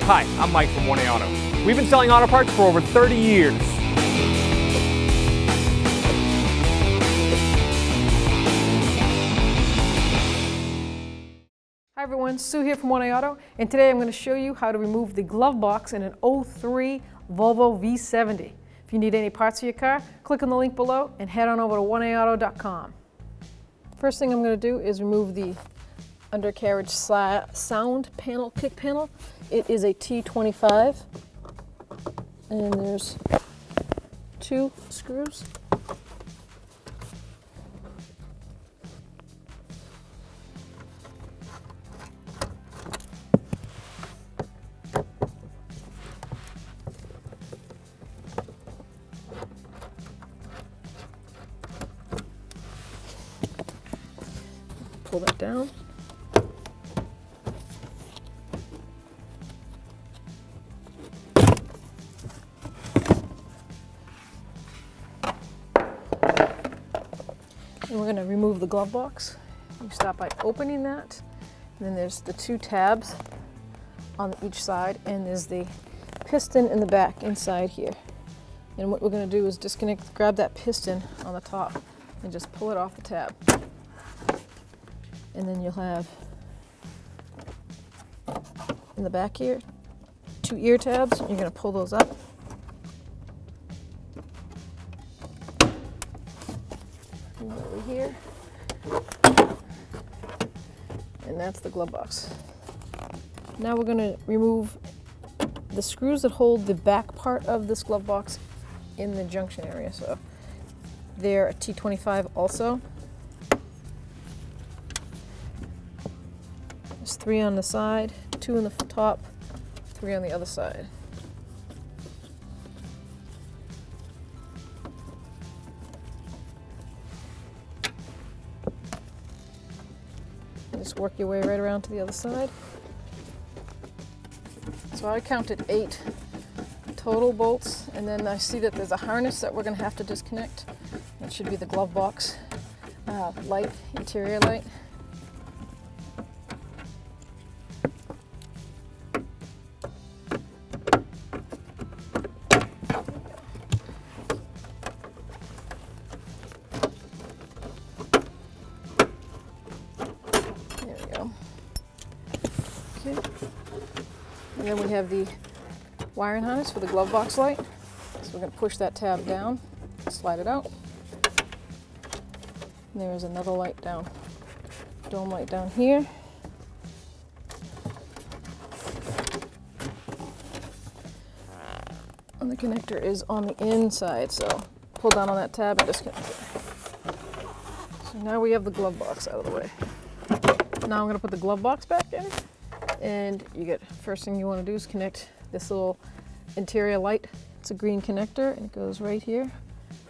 Hi, I'm Mike from 1A Auto. We've been selling auto parts for over 30 years. Hi everyone, Sue here from 1A Auto, and today I'm going to show you how to remove the glove box in an 03 Volvo V70. If you need any parts for your car, click on the link below and head on over to 1AAuto.com. First thing I'm going to do is remove the undercarriage sound panel, kick panel. It is a T25, and there's 2 screws. Pull that down. And we're going to remove the glove box. You start by opening that, and then there's the 2 tabs on each side, and there's the piston in the back inside here. And what we're going to do is grab that piston on the top and just pull it off the tab. And then you'll have, in the back here, 2 ear tabs. You're going to pull those up. And over here. And that's the glove box. Now we're going to remove the screws that hold the back part of this glove box in the junction area. So they're a T25 also. There's 3 on the side, 2 on the top, 3 on the other side. And just work your way right around to the other side. So I counted 8 total bolts, and then I see that there's a harness that we're going to have to disconnect. That should be the glove box light, interior light. And then we have the wiring harness for the glove box light. So we're going to push that tab down, slide it out. And there's another light down, dome light down here. And the connector is on the inside, so pull down on that tab and disconnect it. So now we have the glove box out of the way. Now I'm going to put the glove box back in. And first thing you want to do is connect this little interior light. It's a green connector, and it goes right here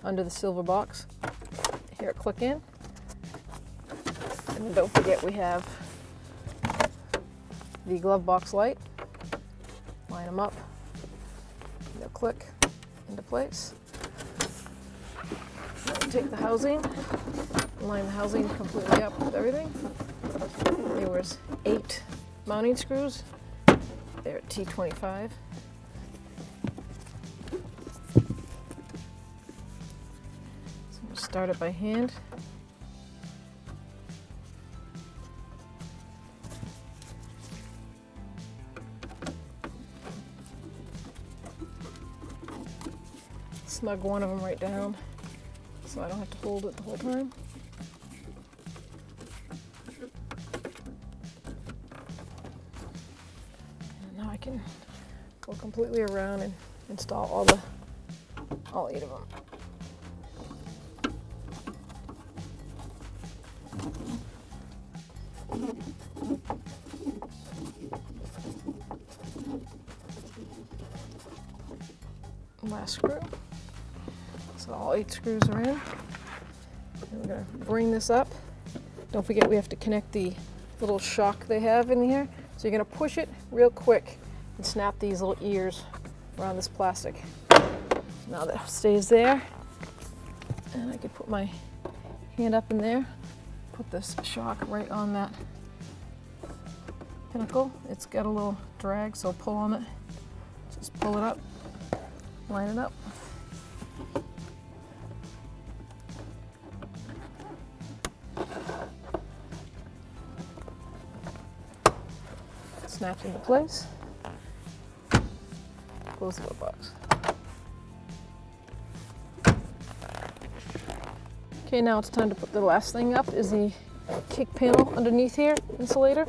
under the silver box. Here, click in. And don't forget we have the glove box light. Line them up. They'll click into place. Now take the housing, line the housing completely up with everything. There was 8 mounting screws. They're at T25. So I'm going to start it by hand. Snug one of them right down so I don't have to hold it the whole time. Now I can go completely around and install all 8 of them. Last screw. So all 8 screws are in. And we're going to bring this up. Don't forget we have to connect the little shock they have in here. So you're going to push it real quick and snap these little ears around this plastic. Now that stays there, and I could put my hand up in there, put this shock right on that pinnacle. It's got a little drag, so pull on it. Just pull it up, line it up. Snaps into place. Close the glove box. Okay, now it's time to put the last thing up, is the kick panel underneath here, insulator.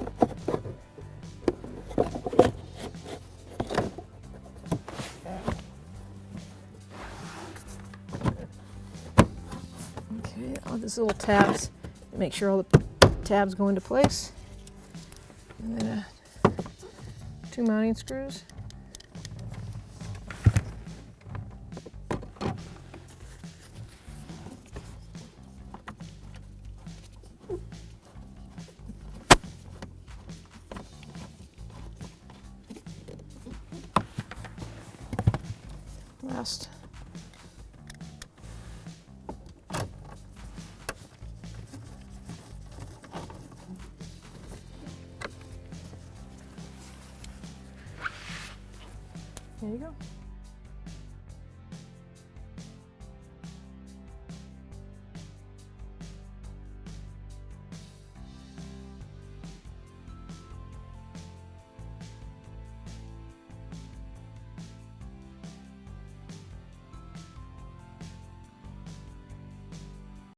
Okay, all these little tabs, make sure all the tabs go into place. And then 2 mounting screws. Last. There you go.